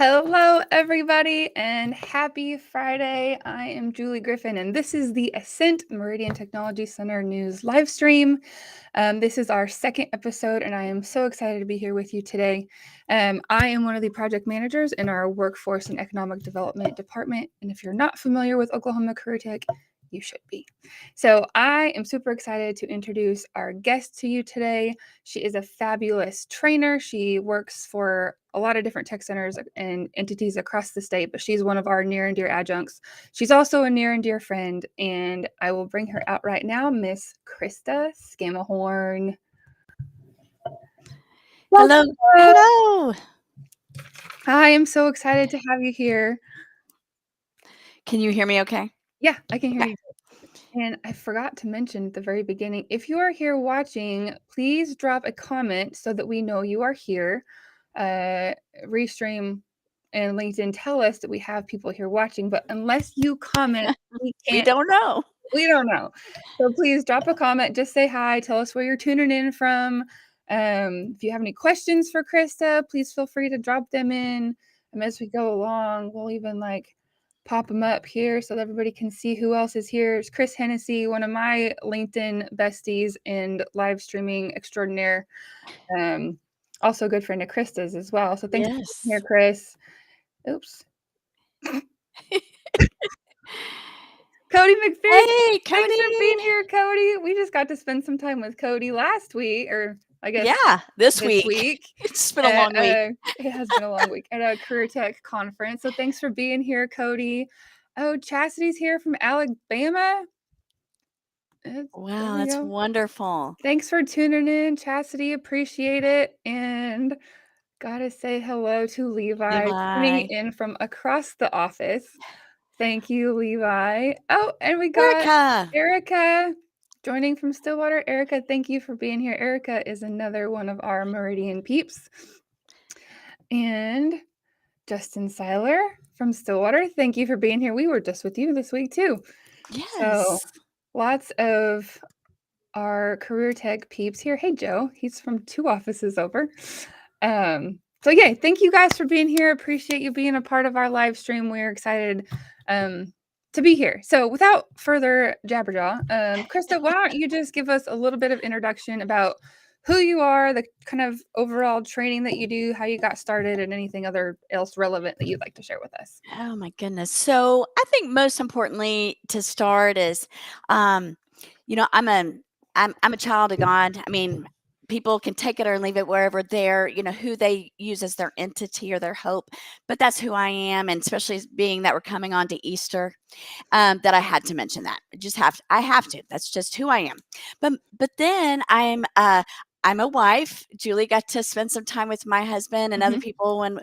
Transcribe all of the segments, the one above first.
Hello, everybody, and happy Friday. I am Julie Griffin, and this is the Ascent Meridian Technology Center News live stream. This is our second episode, and I am so excited to be here with you today. I am one of the project managers in our Workforce and Economic Development Department, and if you're not familiar with Oklahoma Career Tech, you should be. So I am super excited to introduce our guest to you today. She is a fabulous trainer. She works for a lot of different tech centers and entities across the state, but she's one of our near and dear adjuncts. She's also a near and dear friend, and I will bring her out right now, Miss Krista Scammahorn. Hello. Hello. I am so excited to have you here. Can you hear me okay? Yeah, I can hear you. And I forgot to mention at the very beginning, if you are here watching, please drop a comment so that we know you are here. Restream and LinkedIn tell us that we have people here watching, but unless you comment, we don't know. We don't know. So please drop a comment, just say hi, tell us where you're tuning in from. If you have any questions for Krista, please feel free to drop them in. And as we go along, we'll even pop them up here so that everybody can see who else is here. It's Chris Hennessy, one of my LinkedIn besties and live streaming extraordinaire. Also a good friend of Krista's as well. So thanks for being here, Chris. Oops. Cody McPherson. Hey, Cody. Thanks for being here, Cody. We just got to spend some time with Cody last week, or I guess this week. It's been a long week. It has been a long week at a Career Tech conference. So thanks for being here, Cody. Oh, Chastity's here from Alabama. Wow, that's wonderful. Thanks for tuning in, Chastity. Appreciate it. And gotta say hello to Levi tuning in from across the office. Thank you, Levi. Oh, and we got Erica joining from Stillwater. Erica, thank you for being here. Erica is another one of our Meridian peeps. And Justin Seiler from Stillwater, thank you for being here. We were just with you this week too. Yes. So lots of our Career Tech peeps here. Hey, Joe, he's from 2 offices over. So yeah, thank you guys for being here. Appreciate you being a part of our live stream. We're excited to be here. So without further jabberjaw, Krista, why don't you just give us a little bit of introduction about who you are, the kind of overall training that you do, how you got started, and anything else relevant that you'd like to share with us. Oh my goodness. So I think most importantly to start is, I'm a child of God. I mean, people can take it or leave it wherever they're, who they use as their entity or their hope. But that's who I am. And especially being that we're coming on to Easter, that I had to mention that. I have to. That's just who I am. But then I'm a wife. Julie got to spend some time with my husband and other people when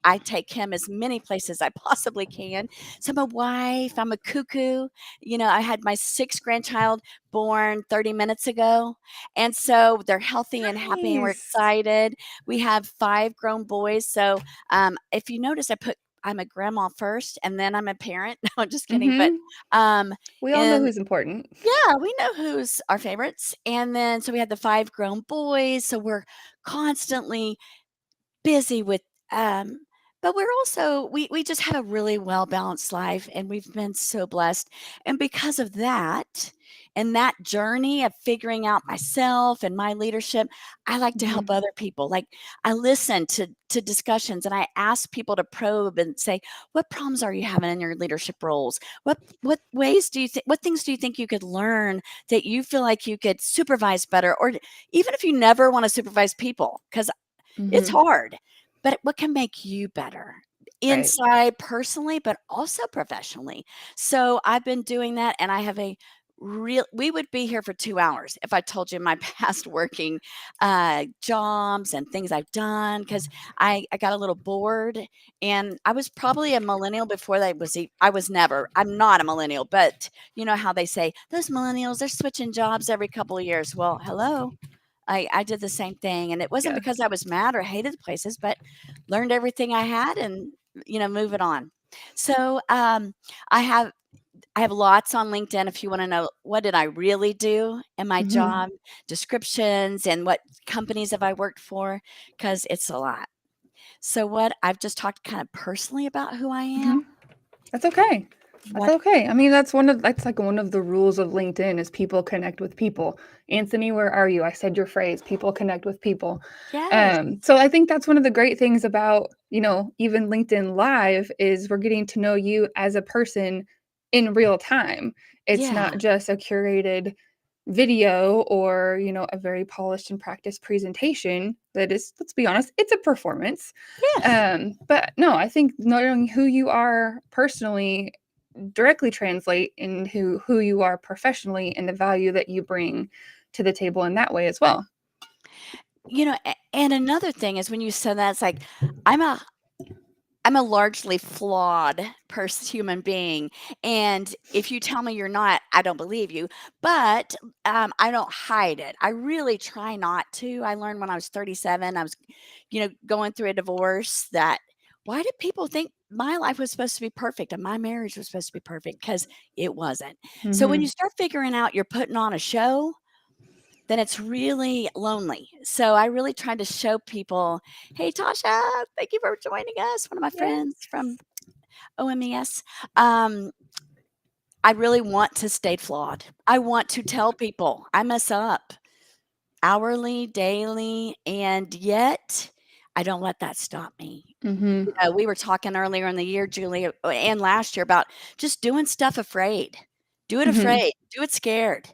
I take him as many places I possibly can. So I'm a wife. I'm a cuckoo. I had my 6th grandchild born 30 minutes ago. And so they're healthy and happy and we're excited. We have 5 grown boys. So if you notice, I'm a grandma first and then I'm a parent. No, I'm just kidding. But we all know who's important. Yeah, we know who's our favorites. And then so we had the 5 grown boys. So we're constantly busy with but we're also we just have a really well-balanced life and we've been so blessed. And because of that, and that journey of figuring out myself and my leadership, I like to help other people. Like I listen to discussions and I ask people to probe and say, what problems are you having in your leadership roles? What ways do you think, what things do you think you could learn that you feel like you could supervise better? Or even if you never want to supervise people, because it's hard, but what can make you better inside personally, but also professionally? So I've been doing that and I have we would be here for 2 hours if I told you my past working jobs and things I've done, because I got a little bored and I was probably a millennial before I'm not a millennial, but you know how they say those millennials, they're switching jobs every couple of years. Well, hello. I did the same thing, and it wasn't because I was mad or hated the places, but learned everything I had and, move it on. So I have lots on LinkedIn if you want to know what did I really do in my job descriptions and what companies have I worked for, because it's a lot. So what I've just talked kind of personally about who I am. Mhm. That's okay. That's What okay. I mean, that's like one of the rules of LinkedIn is people connect with people. Anthony, where are you? I said your phrase, people connect with people. Yes. So I think that's one of the great things about, even LinkedIn Live is we're getting to know you as a person in real time. It's Yeah. not just a curated video or, a very polished and practiced presentation that is, let's be honest, it's a performance. Yes. But no, I think knowing who you are personally directly translate into who you are professionally and the value that you bring to the table in that way as well. And another thing is when you said that, it's like I'm a I'm a largely flawed human being, and if you tell me you're not, I don't believe you, but, I don't hide it. I really try not to. I learned when I was 37, I was, going through a divorce that why did people think my life was supposed to be perfect and my marriage was supposed to be perfect? Because it wasn't. So when you Mhm. start figuring out you're putting on a show, then it's really lonely. So I really tried to show people, "Hey, Tasha, thank you for joining us, one of my friends Yes. from OMES." Um, I really want to stay flawed. I want to tell people I mess up hourly, daily, and yet I don't let that stop me. Mhm. We were talking earlier in the year, Julie, and last year about just doing stuff afraid. Do it Mhm. afraid, do it scared.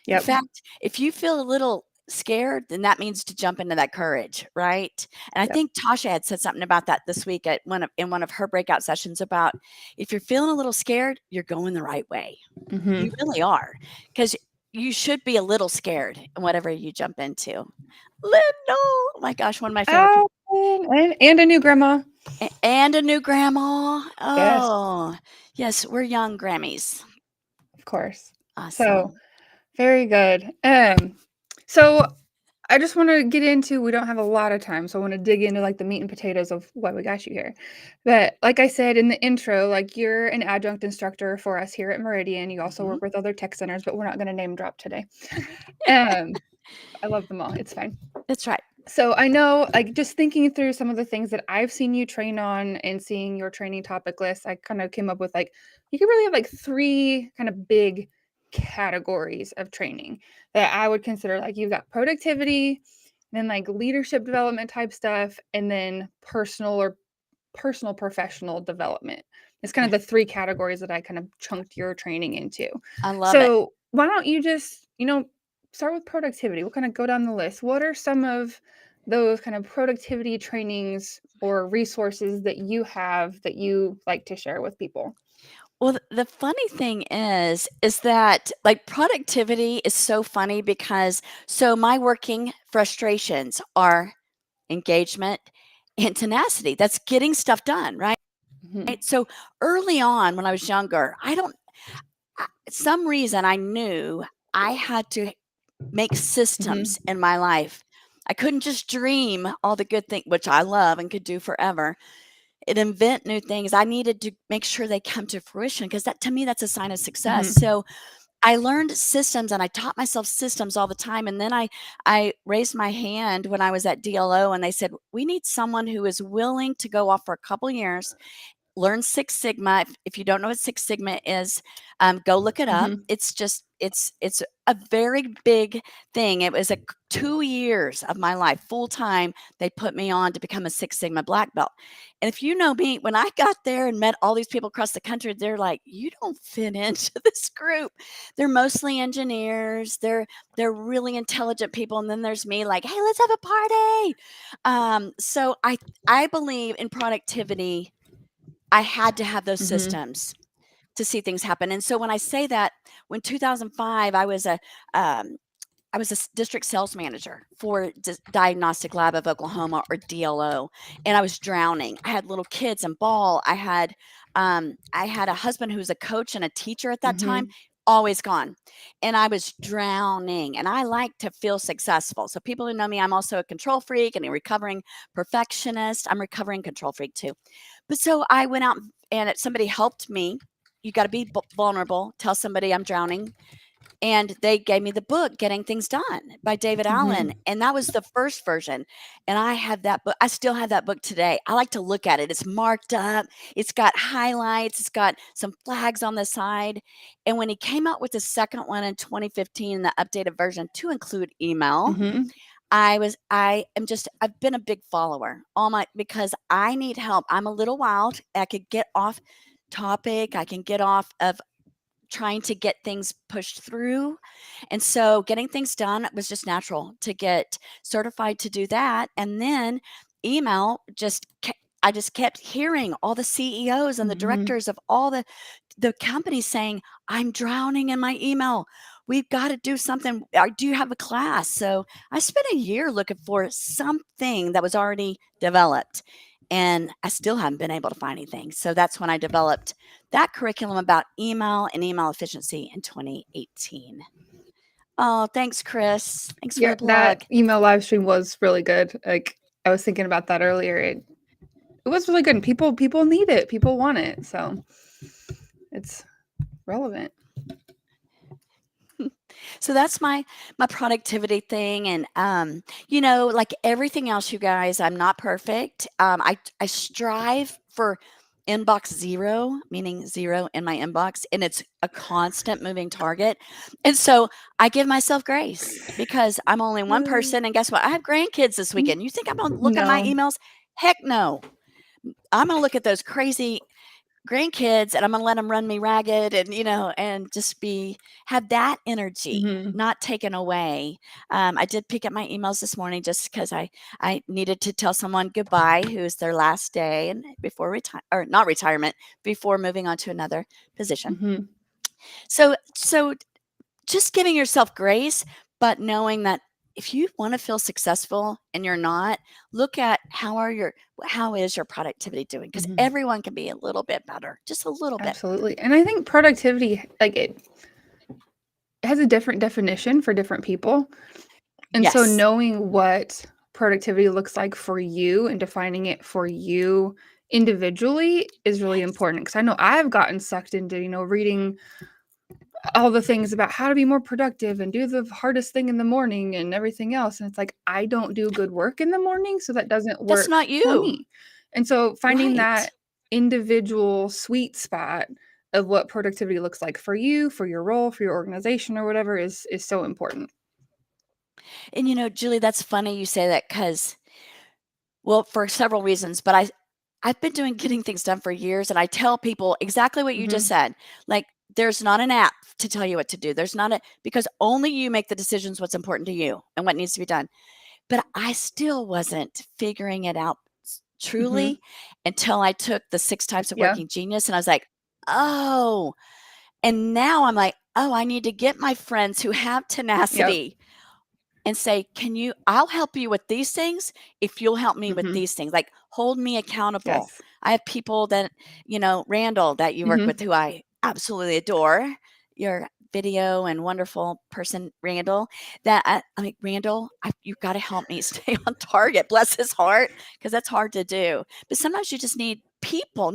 In Yep. fact, if you feel a little scared, then that means to jump into that courage, right? And I Yep. think Tasha had said something about that this week at one of her breakout sessions about if you're feeling a little scared, you're going the right way. You Mhm. really are, because you should be a little scared in whatever you jump into. Lindell, oh my gosh, one of my favorite people. And a new grandma. And a new grandma. Yes, Oh, yes, we're young Grammys. of course. So, Awesome. very good. So I just want to get into, we don't have a lot of time, so I want to dig into like the meat and potatoes of why we got you here. But like I said in the intro, like you're an adjunct instructor for us here at Meridian. You also Mhm. work with other tech centers, but we're not going to name drop today. Um, I love them all. It's fine. That's right. So I know, like, just thinking through some of the things that I've seen you train on and seeing your training topic list, I kind of came up with like you could really have like three kind of big categories of training that I would consider. Like you've got productivity, then like leadership development type stuff, and then personal professional development. It's kind of Okay. the three categories that I kind of chunked your training into. I love it. So why don't you just, start with productivity? We'll kind of go down the list. What are some of those kind of productivity trainings or resources that you have that you like to share with people? Well, the funny thing is that like productivity is so funny because so my working frustrations are engagement and tenacity. That's getting stuff done, right? Mhm. So early on when I was younger, some reason I knew I had to make systems Mhm. in my life. I couldn't just dream all the good things, which I love and could do forever, and invent new things. I needed to make sure they come to fruition because that to me that's a sign of success. Mhm. So I learned systems and I taught myself systems all the time. And then I raised my hand when I was at DLO and they said, we need someone who is willing to go off for a couple years, learn Six Sigma. If you don't know what Six Sigma is, go look it up. Mhm. It's just it's a very big thing. It was 2 years of my life full time. They put me on to become a Six Sigma black belt. And if you know me, when I got there and met all these people across the country, they're like, "You don't fit into this group." They're mostly engineers. They're really intelligent people, and then there's me, like, "Hey, let's have a party." So I believe in productivity. I had to have those Mhm. systems to see things happen. And so when I say that, when 2005, um, I was a district sales manager for Diagnostic Lab of Oklahoma, or DLO, and I was drowning. I had little kids and ball. I had a husband who was a coach and a teacher at that time, Mhm. always gone, and I was drowning. And I like to feel successful. So people who know me, I'm also a control freak and a recovering perfectionist. I'm a recovering control freak too. But so I went out and somebody helped me. You got to be vulnerable. Tell somebody I'm drowning. And they gave me the book, Getting Things Done by David Allen. And that was the first version. And I have that book. I still have that book today. I like to look at it. It's marked up. It's got highlights. It's got some flags on the side. And when he came out with the second one in 2015, the updated version to include email, I've been a big follower because I need help. I'm a little wild. I could get off topic. I can get off of trying to get things pushed through. And so getting things done was just natural to get certified to do that. And then email I just kept hearing all the CEOs and the directors of all the companies saying, I'm drowning in my email. We've got to do something. Do you have a class? So I spent a year looking for something that was already developed. And I still haven't been able to find anything. So that's when I developed that curriculum about email and email efficiency in 2018. Oh, thanks, Chris. Thanks for the plug. That email live stream was really good. Like, I was thinking about that earlier. It was really good. And people need it. People want it. So it's relevant. So that's my productivity thing. And like everything else, you guys, I'm not perfect. I strive for inbox zero, meaning zero in my inbox, and it's a constant moving target. And so I give myself grace because I'm only one person. And guess what? I have grandkids this weekend. You think I'm going to look at my emails? Heck no. I'm going to look at those crazy grandkids and I'm gonna let them run me ragged and and just have that energy not taken away. I did pick up my emails this morning just because I needed to tell someone goodbye who's their last day and before not retirement, before moving on to another position. So just giving yourself grace, but knowing that if you want to feel successful and you're not, look at how is your productivity doing? Because everyone can be a little bit better, just a little bit. Absolutely. And I think productivity, like it has a different definition for different people. And so knowing what productivity looks like for you and defining it for you individually is really important. Because I know I've gotten sucked into, reading all the things about how to be more productive and do the hardest thing in the morning and everything else. And it's like, I don't do good work in the morning, so that doesn't work. That's not you. For me. And so finding that individual sweet spot of what productivity looks like for you, for your role, for your organization or whatever is so important. And Julie, that's funny you say that because, well, for several reasons, but I've been getting things done for years, and I tell people exactly what you just said. Like, there's not an app to tell you what to do. Because only you make the decisions what's important to you and what needs to be done. But I still wasn't figuring it out truly until I took the 6 Types of Working Genius, and I was like, oh. And now I'm like, oh, I need to get my friends who have tenacity and say, I'll help you with these things if you'll help me with these things. Like, hold me accountable. I have people that, Randall, that you work with, who I absolutely adore. Your video and wonderful person, Randall, that I'm like, Randall, you've got to help me stay on target. Bless his heart, because that's hard to do. But sometimes you just need people,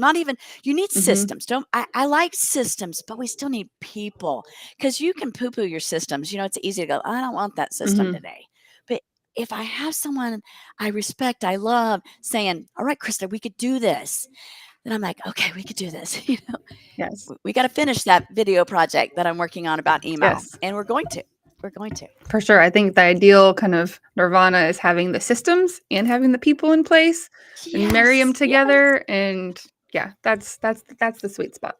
you need systems. I like systems, but we still need people, because you can poo-poo your systems. It's easy to go, I don't want that system today. But if I have someone I respect, I love, saying, all right, Krista, we could do this, then I'm like, okay, we could do this. Yes. We got to finish that video project that I'm working on about email. And we're going to. For sure. I think the ideal kind of nirvana is having the systems and having the people in place and marry them together. And that's the sweet spot.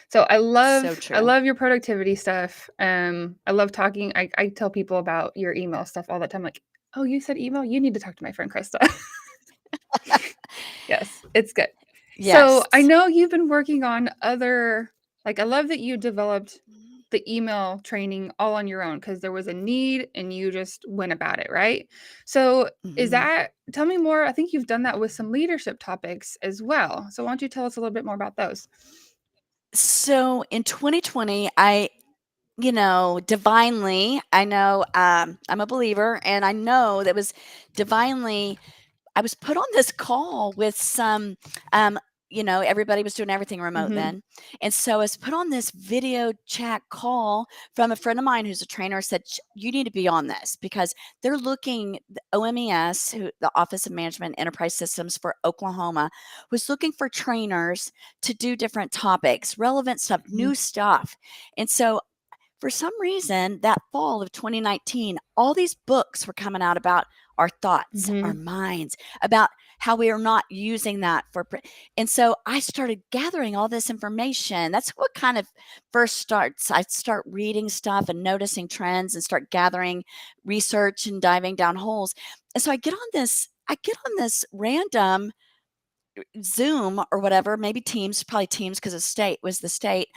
So I love your productivity stuff. I love talking. I tell people about your email stuff all the time. Like, oh, you said email? You need to talk to my friend Krista. Yes, it's good. Yes. So I know you've been working on I love that you developed the email training all on your own because there was a need and you just went about it, right? So tell me more. I think you've done that with some leadership topics as well. So why don't you tell us a little bit more about those? So in 2020, divinely, I know I'm a believer, and I know that was divinely, I was put on this call with some everybody was doing everything remote Mhm. then. And so I was put on this video chat call from a friend of mine who's a trainer, said, you need to be on this because they're looking, the OMES, the Office of Management Enterprise Systems for Oklahoma, was looking for trainers to do different topics, relevant stuff, Mhm. new stuff. And so for some reason, that fall of 2019, all these books were coming out about our thoughts, our Mhm. minds, about how we are not using that and so I started gathering all this information. That's what kind of first starts. I start reading stuff and noticing trends and start gathering research and diving down holes. And so I get on this random Zoom or whatever, maybe Teams, probably Teams because the state,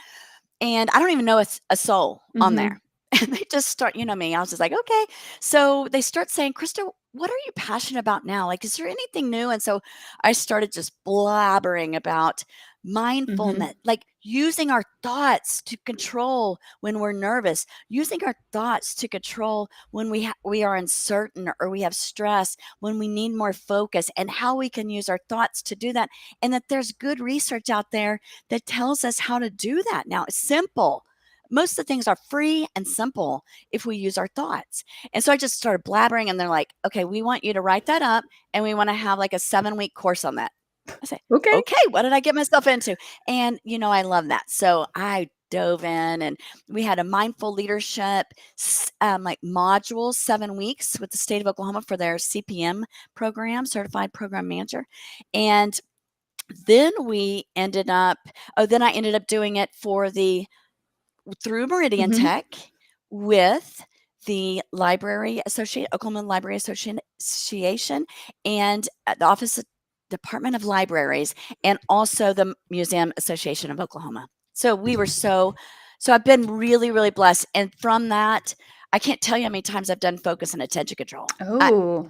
and I don't even know a soul on there. Mhm. And they just start, me. I was just like, okay. So they start saying, Krista, what are you passionate about now? Like, is there anything new? And so I started just blabbering about Mhm. mindfulness, like using our thoughts to control when we're nervous, using our thoughts to control when we are uncertain or we have stress, when we need more focus, and how we can use our thoughts to do that. And that there's good research out there that tells us how to do that. Now, it's simple. Most of the things are free and simple if we use our thoughts. And so I just started blabbering, and they're like, okay, we want you to write that up, and we want to have like a 7-week course on that. I say, Okay. okay, what did I get myself into? And, I love that. So I dove in, and we had a mindful leadership like module, 7 weeks with the state of Oklahoma for their CPM program, certified program manager. And then I ended up doing it through Meridian Mhm. Tech with the Oklahoma Library Association, and the Department of Libraries, and also the Museum Association of Oklahoma. So I've been really, really blessed. And from that, I can't tell you how many times I've done focus and attention control. Oh.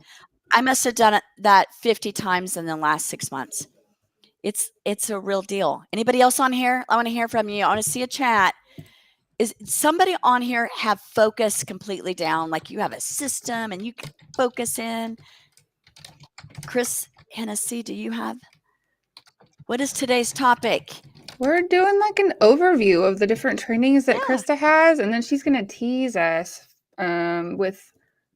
I must have done that 50 times in the last 6 months. It's a real deal. Anybody else on here? I want to hear from you. I want to see a chat. Is somebody on here have focus completely down? Like you have a system and you can focus in? Chris Hennessy, do you have? What is today's topic? We're doing like an overview of the different trainings that Yeah. Krista has, and then she's going to tease us with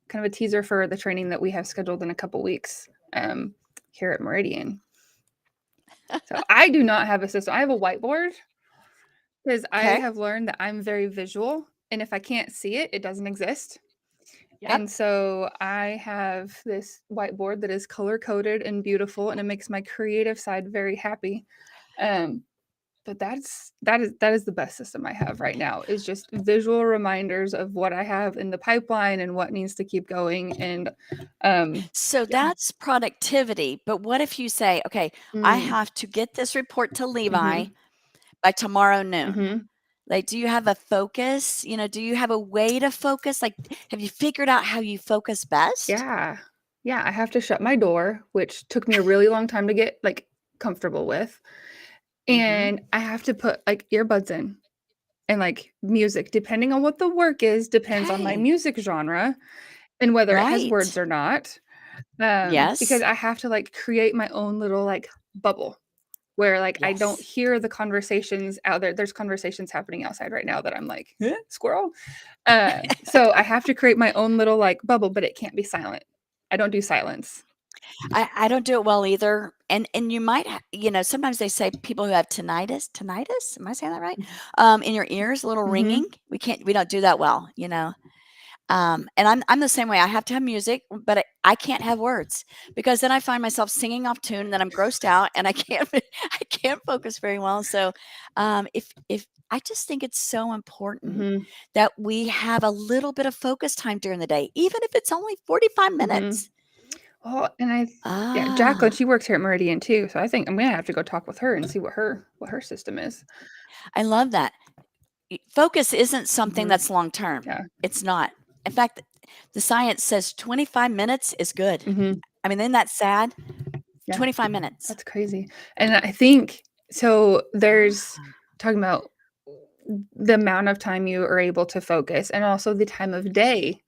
kind of a teaser for the training that we have scheduled in a couple weeks here at Meridian. So I do not have a system. I have a whiteboard because I Okay. have learned that I'm very visual, and if I can't see it, it doesn't exist. Yep. And so I have this whiteboard that is color coded and beautiful, and it makes my creative side very happy. Um, but that is the best system I have right now, is just visual reminders of what I have in the pipeline and what needs to keep going. And So yeah. that's productivity. But what if you say, okay, I Mm. have to get this report to Levi Mhm. by tomorrow noon? Mhm. Like, do you have a focus? Do you have a way to focus? Like, have you figured out how you focus best? Yeah. Yeah, I have to shut my door, which took me a really long time to get like comfortable with. Mm-hmm. And I have to put like earbuds in and like music, depending on what the work is, depends on my Okay. music genre and whether it has words Right. or not. Because Yes. I have to like create my own little like bubble where like I don't Yes. hear the conversations out there. There's conversations happening outside right now that I'm like, "Huh, squirrel." So I have to create my own little like bubble, but it can't be silent. I don't do silence. I don't do it well either. And you might sometimes they say people who have tinnitus, am I saying that right? In your ears, a little ringing. Mhm. We don't do that well. And I'm the same way. I have to have music, but I can't have words because then I find myself singing off tune, and then I'm grossed out, and I can't I can't focus very well. So, if I just think it's so important Mhm. that we have a little bit of focus time during the day, even if it's only 45 Mhm. minutes. Well, and yeah, Jacqueline, Ah, she works here at Meridian too, so I think I'm gonna have to go talk with her and see what her system is. I love that. Focus isn't something Mhm. that's long term. Yeah. It's not. In fact, the science says 25 minutes is good. Mhm. I mean, isn't that sad? Yeah. 25 minutes. That's crazy. And I think so there's Ah, talking about the amount of time you are able to focus and also the time of day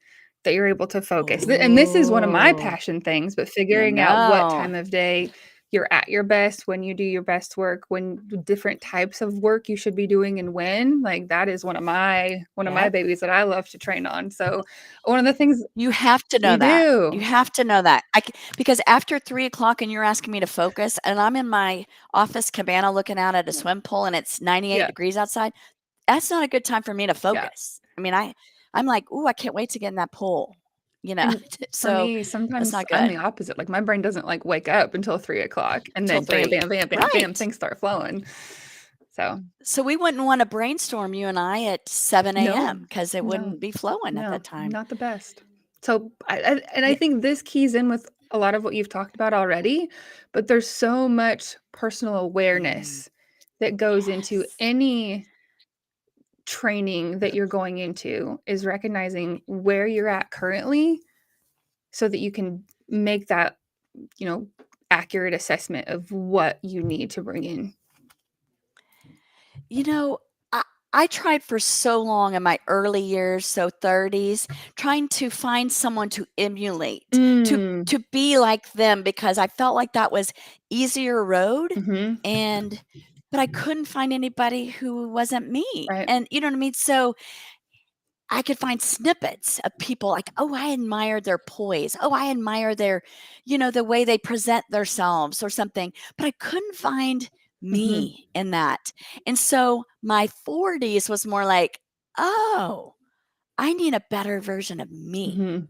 that you're able to focus. And this is one of my oh, passion things, but you figuring out what know. time of day you're at your best, when you do your best work, when different types of work you should be doing and when. Like that is one of my Yep. babies that I love to train on. So one of the things You have to know you that. You do. have to know that. Because after 3 o'clock and you're asking me to focus, and I'm in my office cabana looking out at a swim pool and it's 98 Yeah. degrees outside, that's not a good time for me to Yeah. focus. I mean, I'm like, "Ooh, I can't wait to get in that pool," you know? And for So, me, that's sometimes not I'm good. the opposite. Like my brain doesn't like wake up until 3 o'clock, and Till then bam, 3. bam, bam, bam, bam, Right. things start flowing. So So we wouldn't wanna brainstorm, you and I, at 7 no, AM because it no, wouldn't be flowing at that no, time. not the best. So I Yeah. think this keys in with a lot of what you've talked about already, but there's so much personal Mm. awareness that goes into Yes. any training that you're going into, is recognizing where you're at currently so that you can make that, you know, accurate assessment of what you need to bring in. You know, I I tried for so long in my early years, so 30s, trying to find someone to emulate, Mm. to be like them because I felt like that was easier road Mhm. and but I couldn't find anybody who wasn't me. Right. And you know what I mean? So I could find snippets of people like, "Oh, I admire their poise. Oh, I admire their, the way they present themselves or something." But I couldn't find Mhm. me in that. And so my 40s was more like, "Oh, I need a better version of me." Mhm.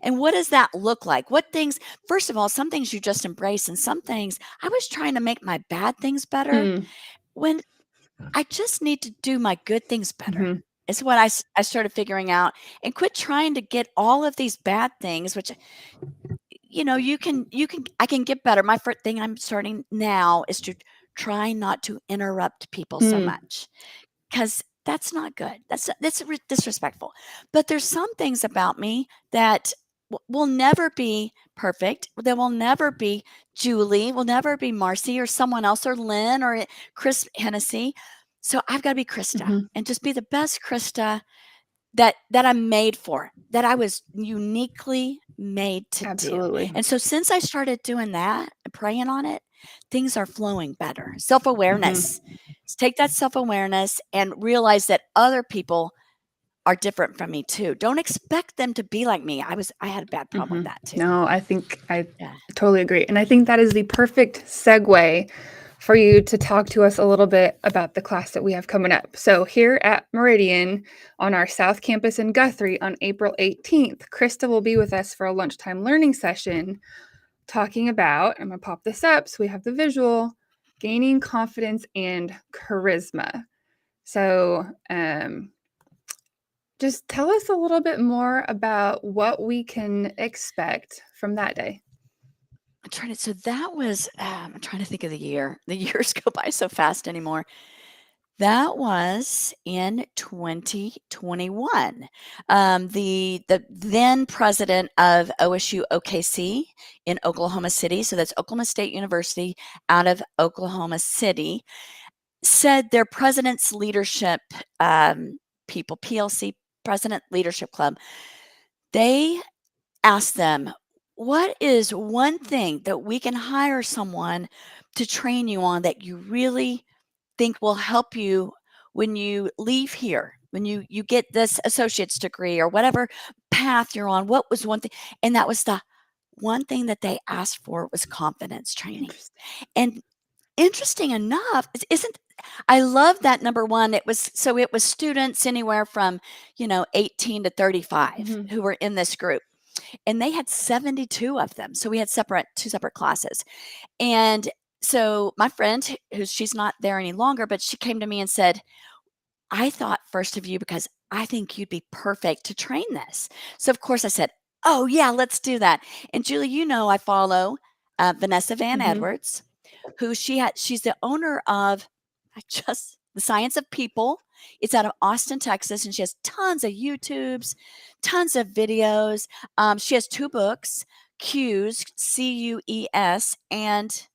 And what does that look like? What things first of all, some things you just embrace and some things I was trying to make my bad things better Mm. when I just need to do my good things better. Mhm. Is what I started figuring out and quit trying to get all of these bad things, which, you can I can get better. My first thing I'm starting now is to try not to interrupt people so Mm. much because that's not good. That's disrespectful. But there's some things about me that will never be perfect. There will never be Julie, will never be Marcy or someone else or Lynn or Chris Hennessy. So I've got to be Krista Mhm. and just be the best Krista that I'm made for, that I was uniquely made to do. Absolutely. And so since I started doing that and praying on it, things are flowing better. Mhm. Self-awareness. Take that self-awareness and realize that other people are different from me too. Don't expect them to be like me. I had a bad problem with Mhm. that too. No, I think I Yeah. totally agree. And I think that is the perfect segue for you to talk to us a little bit about the class that we have coming up. So, here at Meridian on our South Campus in Guthrie on April 18th, Krista will be with us for a lunchtime learning session talking about, I'm going to pop this up so we have the visual, gaining confidence and charisma. So, just tell us a little bit more about what we can expect from that day. So that was, I'm trying to think of the year. The years go by so fast anymore. That was in 2021. The then president of OSU OKC in Oklahoma City, so that's Oklahoma State University out of Oklahoma City, said their president's leadership people, PLC President Leadership Club, they asked them, "What is one thing that we can hire someone to train you on that you really think will help you when you leave here, when you get this associate's degree or whatever path you're on?" What was one thing? And that was the one thing that they asked for was confidence training. Interesting. And interesting enough, isn't I love that number one. It was students anywhere from, 18 to 35 Mhm. who were in this group. And they had 72 of them. So we had two separate classes. And so my friend, she's not there any longer, but she came to me and said, "I thought first of you because I think you'd be perfect to train this." So of course I said, "Oh yeah, let's do that." And Julie, I follow Vanessa Van Mhm. Edwards, who she's the owner of the Science of People. It's out of Austin, Texas, and she has tons of YouTubes, tons of videos. She has two books, Cues, Cues, and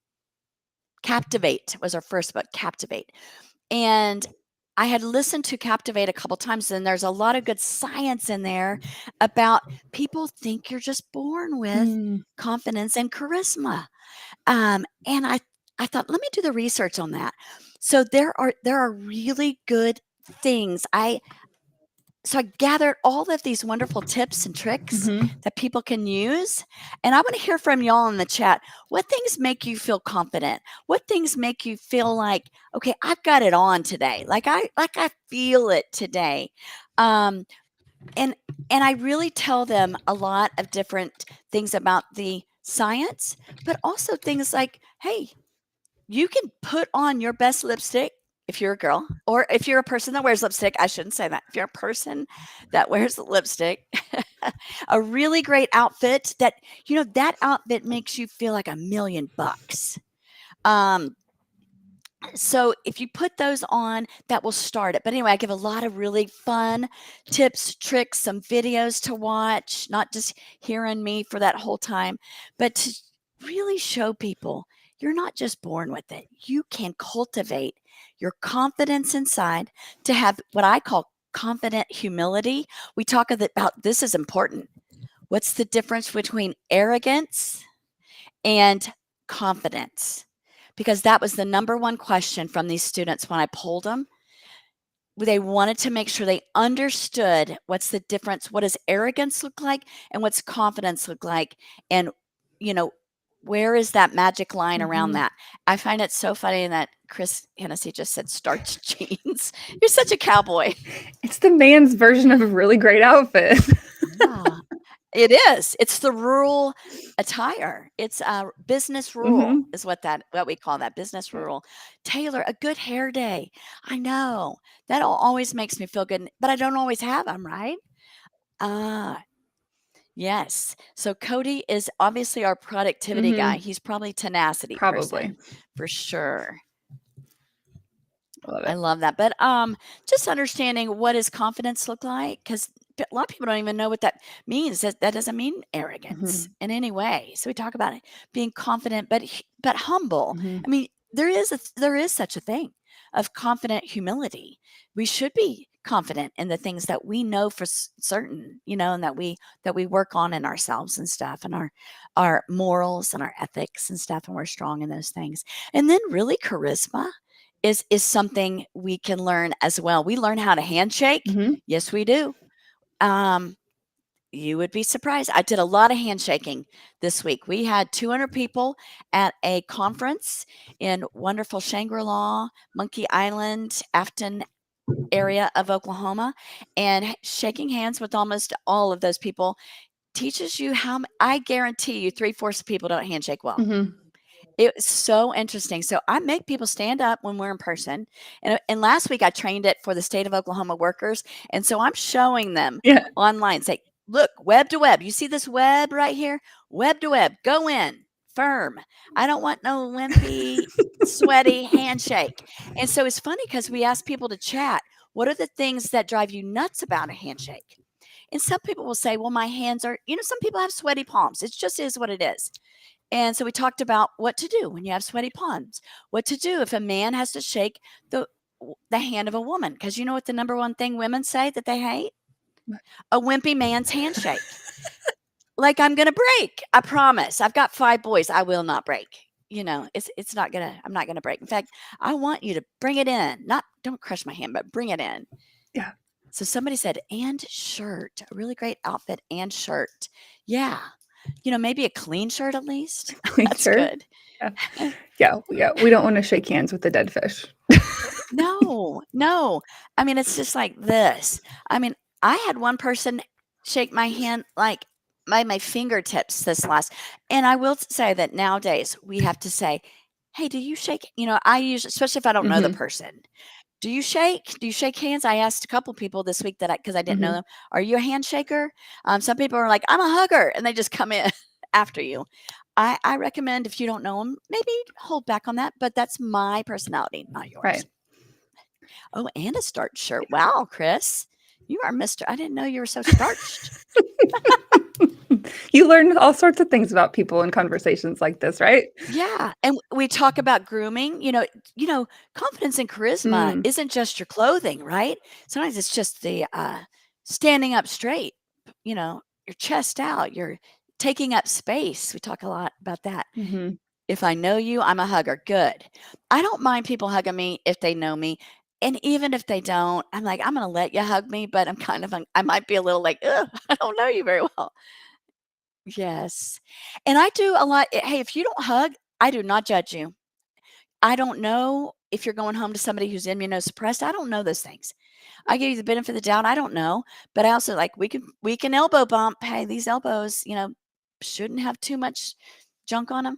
Captivate was her first book, Captivate. And I had listened to Captivate a couple times, and there's a lot of good science in there about people think you're just born with confidence and charisma. And I thought, let me do the research on that. So there are really good things. So I gathered all of these wonderful tips and tricks that people can use. And I want to hear from y'all in the chat. What things make you feel confident? What things make you feel like, okay, I've got it on today. Like I feel it today. And I really tell them a lot of different things about the science, but also things like, hey, you can put on your best lipstick if you're a girl, or if you're a person that wears lipstick. I shouldn't say that. If you're a person that wears lipstick, a really great outfit that, that outfit makes you feel like $1,000,000. So if you put those on, that will start it. But anyway, I give a lot of really fun tips, tricks, some videos to watch, not just hearing me for that whole time, but to really show people you're not just born with it. You can cultivate your confidence inside to have what I call confident humility. We talk about this is important. What's the difference between arrogance and confidence? Because that was the number one question from these students when I polled them. They wanted to make sure they understood what's the difference, what does arrogance look like, and what's confidence look like, and where is that magic line around that? I find it so funny that Chris Hennessy just said starched jeans. You're such a cowboy. It's the man's version of a really great outfit. Yeah. It is. It's the rural attire. It's business rural is what we call that, business rural. Taylor, a good hair day. I know. That always makes me feel good, but I don't always have them, right? Yes. So Cody is obviously our productivity guy. He's probably tenacity person for sure. I love that. But just understanding what does confidence look like, because a lot of people don't even know what that means. That doesn't mean arrogance in any way. So we talk about it being confident, but humble. I mean, there is such a thing of confident humility. We should be confident in the things that we know for certain, and that we work on in ourselves and stuff, and our morals and our ethics and stuff, and we're strong in those things. And then really charisma is something we can learn as well. We learn how to handshake. Yes, we do. You would be surprised. I did a lot of handshaking this week. We had 200 people at a conference in wonderful Shangri-La, Monkey Island, Afton area of Oklahoma, and shaking hands with almost all of those people teaches you how, I guarantee you 3/4 of people don't handshake well. It was so interesting. So I make people stand up when we're in person. And last week I trained it for the state of Oklahoma workers. And so I'm showing them online, say, look, web to web. You see this web right here? Web to web. Go in. Firm. I don't want no wimpy, sweaty handshake. And so it's funny because we ask people to chat. What are the things that drive you nuts about a handshake? And some people will say, well, my hands are, some people have sweaty palms. It just is what it is. And so we talked about what to do when you have sweaty palms, what to do if a man has to shake the hand of a woman. Because you know what the number one thing women say that they hate? A wimpy man's handshake. Like, I'm going to break. I promise. I've got 5 boys. I will not break. It's not going to, I'm not going to break. In fact, I want you to bring it in. Don't crush my hand, but bring it in. Yeah. So somebody said, and shirt, a really great outfit and shirt. Yeah. Maybe a clean shirt at least. That's good. Yeah. We don't want to shake hands with the dead fish. No. I mean, it's just like this. I mean, I had one person shake my hand like my fingertips this last. And I will say that nowadays we have to say, hey, do you shake? I usually, especially if I don't know the person. Do you shake? Do you shake hands? I asked a couple people this week because I didn't know them. Are you a handshaker? Some people are like, I'm a hugger, and they just come in after you. I recommend if you don't know them, maybe hold back on that, but that's my personality, not yours. Right. Oh, and a starched shirt. Wow, Chris, you are Mr. I didn't know you were so starched. You learn all sorts of things about people in conversations like this, right? Yeah, and we talk about grooming, confidence and charisma Mm, isn't just your clothing, right? Sometimes it's just the, standing up straight, your chest out, you're taking up space. We talk a lot about that. mhm. If I know you, I'm a hugger, good. I don't mind people hugging me if they know me, and even if they don't, I'm like, "I'm gonna let you hug me," but I'm kind of I might be a little like, "Ugh, I don't know you very well." Yes, and I do a lot hey, if you don't hug, I do not judge you. I don't know if you're going home to somebody who's immunosuppressed. I don't know those things. I give you the benefit of the doubt. I don't know, but I also like we can elbow bump. Hey, these elbows, shouldn't have too much junk on them.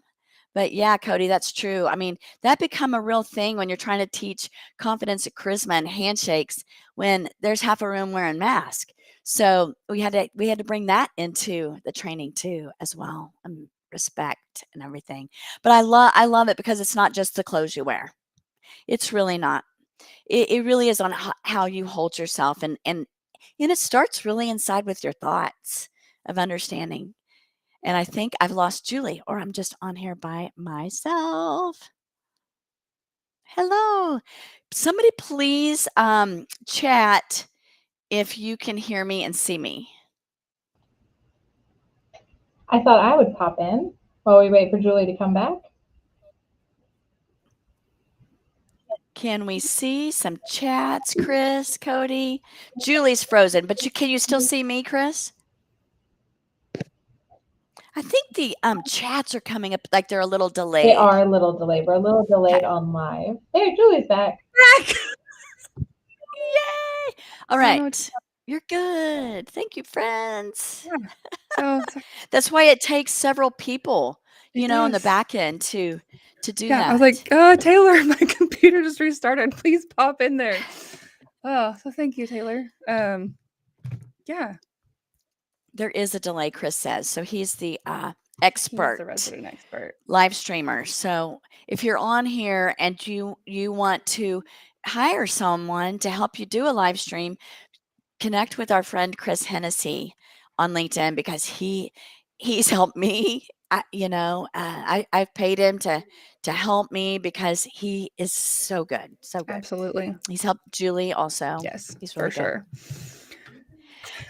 But yeah, Cody, that's true. I mean, that become a real thing when you're trying to teach confidence and charisma and handshakes when there's half a room wearing mask. So we had to bring that into the training too as well, and respect and everything. But I love it because it's not just the clothes you wear. It's really not. It really is on how you hold yourself, and it starts really inside with your thoughts of understanding. And I think I've lost Julie, or I'm just on here by myself. Hello. Somebody please chat if you can hear me and see me. I thought I would pop in while we wait for Julie to come back. Can we see some chats, Chris, Cody? Julie's frozen, but can you still see me, Chris? I think the chats are coming up like they're a little They delayed. are a little delayed. We're a little delayed Okay. on live. There, Julie's back. Yay! All I don't know what right. You're good. Thank you, friends. yeah. So That's why it takes several people, it on the does. back end to do Yeah, I was that. like, Taylor, my computer just restarted. Please pop in there. Oh, so thank you, Taylor. Yeah, There is a delay, Chris says. So he's the he is expert the resident expert. live streamer. So if you're on here and you want to hire someone to help you do a live stream, connect with our friend Chris Hennessy on LinkedIn because he's helped me. I've paid him to help me because he is so good, so good. Absolutely. He's helped Julie also. Yes, He's for really good. sure.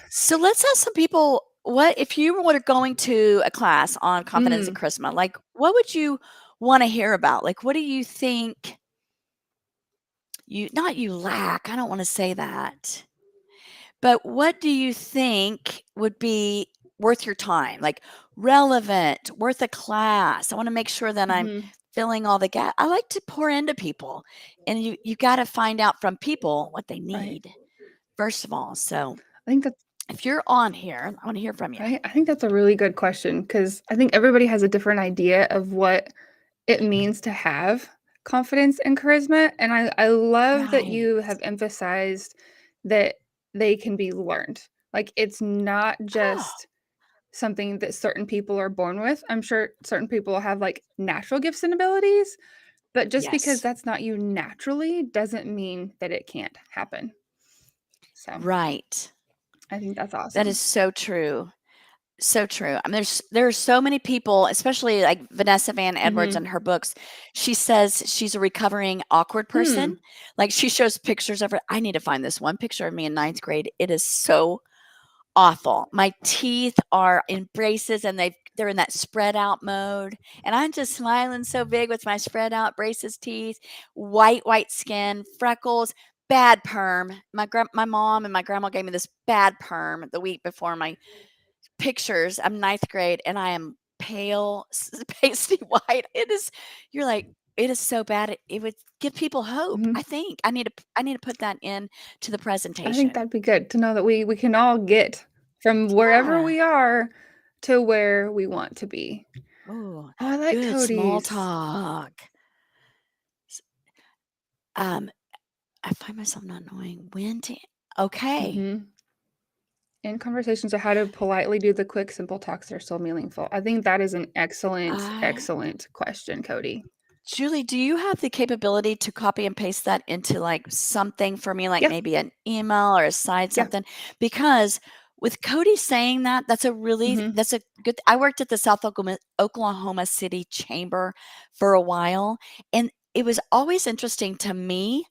So let's ask some people, what if you were going to a class on confidence and charisma, like what would you want to hear about? Like what do you think you lack? I don't want to say that. But what do you think would be worth your time? Like relevant, worth a class? I want to make sure that I'm filling all the gap. I like to pour into people, and you got to find out from people what they need, right, first of all. So I think that's if you're on here, I want to hear from you. right. I think that's a really good question because I think everybody has a different idea of what it means to have confidence and charisma. And I love that you have Right. emphasized that they can be learned. Like it's not Oh, just something that certain people are born with. I'm sure certain people have like natural gifts and abilities, but just because yes. that's not you naturally doesn't mean that it can't happen. So Right. I think that's That awesome. is so true. So true. I mean, there are so many people, especially like Vanessa Van Edwards in her books. She says she's a recovering awkward person. Like she shows pictures of her. I need to find this one picture of me in ninth grade. It is so awful. My teeth are in braces and they're in that spread out mode. And I'm just smiling so big with my spread out braces teeth, white skin, freckles, bad perm. My mom and my grandma gave me this bad perm the week before my pictures. I'm ninth grade and I am pale, pasty white. You're like, it is so bad. It would give people hope. Mhm. I think I need to put that in to the I presentation. think that'd be good to know that we can all get from wherever Yeah. we are to where we want to be. Oh, Oh, I like good small Cody's. talk. Um, I find myself not knowing when to. Okay. In conversations of how to politely do the quick, simple talks that are so meaningful. I think that is an excellent, excellent question, Cody. Julie, do you have the capability to copy and paste that into like something for me, like Yeah. maybe an email or a side Yeah. something? Because with Cody saying that, that's a good, I worked at the South Oklahoma City Chamber for a while, and it was always interesting to me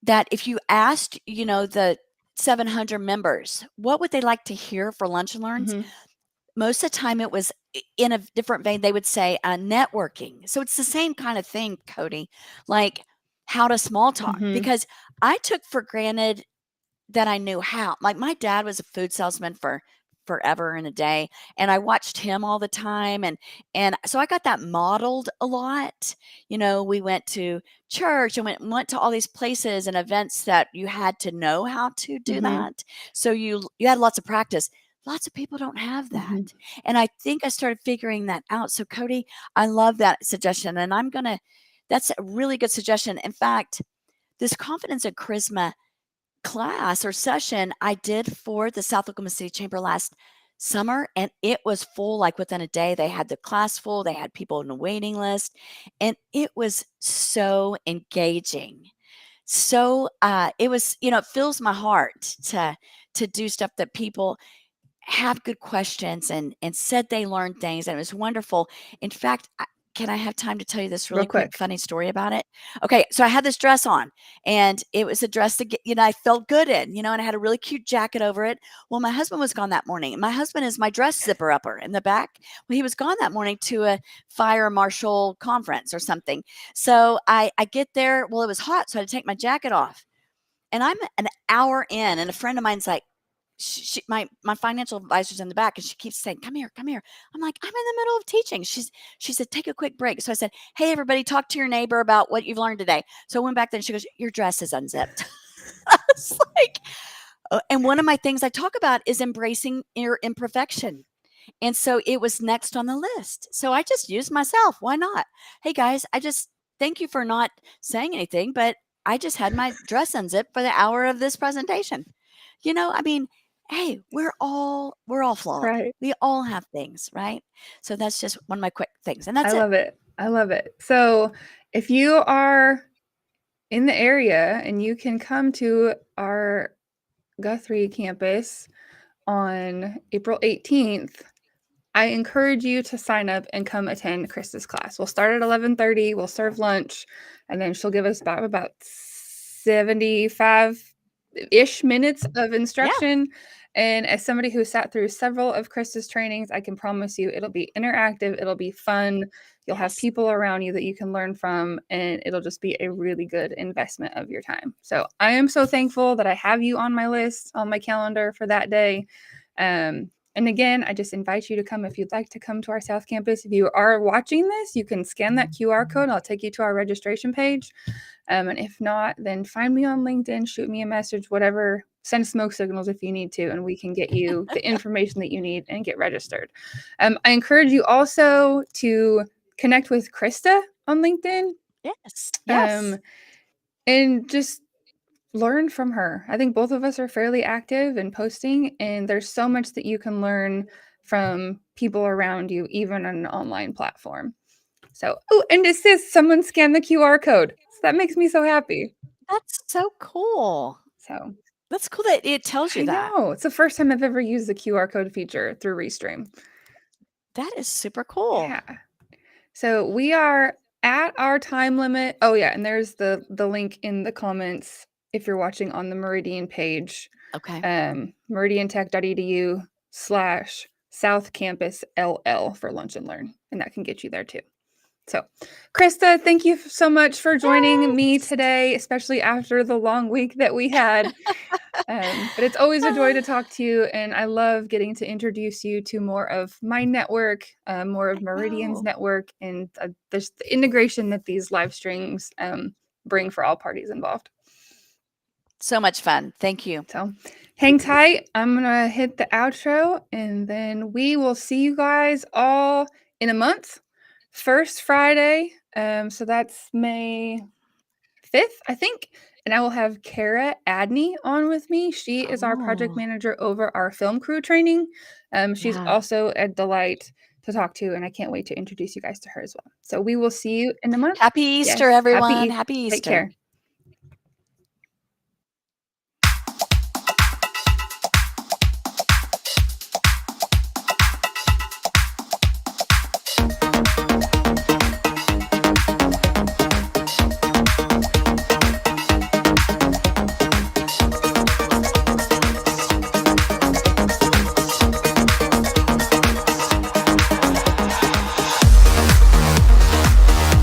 that if you asked, the 700 members, what would they like to hear for Lunch and Learns? Most of the time it was in a different vein. They would say networking. So it's the same kind of thing, Cody, like how to small talk, because I took for granted that I knew how. Like my dad was a food salesman for forever and a day, and I watched him all the time, and so I got that modeled a lot. We went to church and went to all these places and events that you had to know how to do that. So you had lots of practice. Lots of people don't have that. And I think I started figuring that out. So Cody, I love that suggestion, and that's a really good suggestion. In fact, this confidence and charisma class or session I did for the South Oklahoma City Chamber last summer, and it was full. Like within a day, they had the class full. They had people on the waiting list, and it was so engaging. So it was, it fills my heart to do stuff that people have good questions and said they learned things, and it was wonderful. In fact, can I have time to tell you this really quick funny story about it? Okay, so I had this dress on, and it was a dress that I felt good in, and I had a really cute jacket over it. Well, my husband was gone that morning. My husband is my dress zipper upper in the back. Well, he was gone that morning to a fire marshal conference or something. So I get there. Well, it was hot, so I had to take my jacket off, and I'm an hour in, and a friend of mine's like, my financial advisor's in the back, and she keeps saying, come here. I'm like, I'm in the middle of teaching. She said, take a quick break. So I said, hey, everybody, talk to your neighbor about what you've learned today. So I went back there, and she goes, your dress is unzipped. I was like, and one of my things I talk about is embracing your imperfection. And so it was next on the list. So I just used myself. Why not? Hey guys, I just thank you for not saying anything, but I just had my dress unzipped for the hour of this presentation. I mean, hey, we're all flawed. Right. We all have things, right? So that's just one of my quick things. And that's it. I love it. So if you are in the area and you can come to our Guthrie campus on April 18th, I encourage you to sign up and come attend Krista's class. We'll start at 11:30. We'll serve lunch, and then she'll give us about 75-ish minutes of instruction. Yeah. And as somebody who sat through several of Krista's trainings, I can promise you it'll be interactive. It'll be fun. You'll have people around you that you can learn from, and it'll just be a really good investment of your time. So I am so thankful that I have you on my list, on my calendar for that day. And again, I just invite you to come if you'd like to come to our South Campus. If you are watching this, you can scan that QR code. I'll take you to our registration page. And if not, then find me on LinkedIn, shoot me a message, whatever, send smoke signals if you need to, and we can get you the information that you need and get registered. I encourage you also to connect with Krista on LinkedIn. Yes. And just learn from her. I think both of us are fairly active and posting, and there's so much that you can learn from people around you, even on an online platform. So, and it says someone scanned the QR code. So that makes me so happy. That's so cool. So that's cool that it tells you that. I know. It's the first time I've ever used the QR code feature through Restream. That is super cool. Yeah. So we are at our time limit. Oh yeah, and there's the link in the comments if you're watching on the Meridian page. Okay. meridiantech.edu/South Campus LL for Lunch and Learn, and that can get you there too. So, Krista, thank you so much for joining me today, especially after the long week that we had. But it's always a joy to talk to you, and I love getting to introduce you to more of my network, more of Meridian's network, and the integration that these live streams bring for all parties involved. So much fun. Thank you. So hang tight. I'm going to hit the outro, and then we will see you guys all in a month. First Friday. So that's May 5th, I think. And I will have Kara Adney on with me. She is our project manager over our film crew training. She's also a delight to talk to, and I can't wait to introduce you guys to her as well. So we will see you in a month. Happy Easter, everyone. Happy Easter. Take care.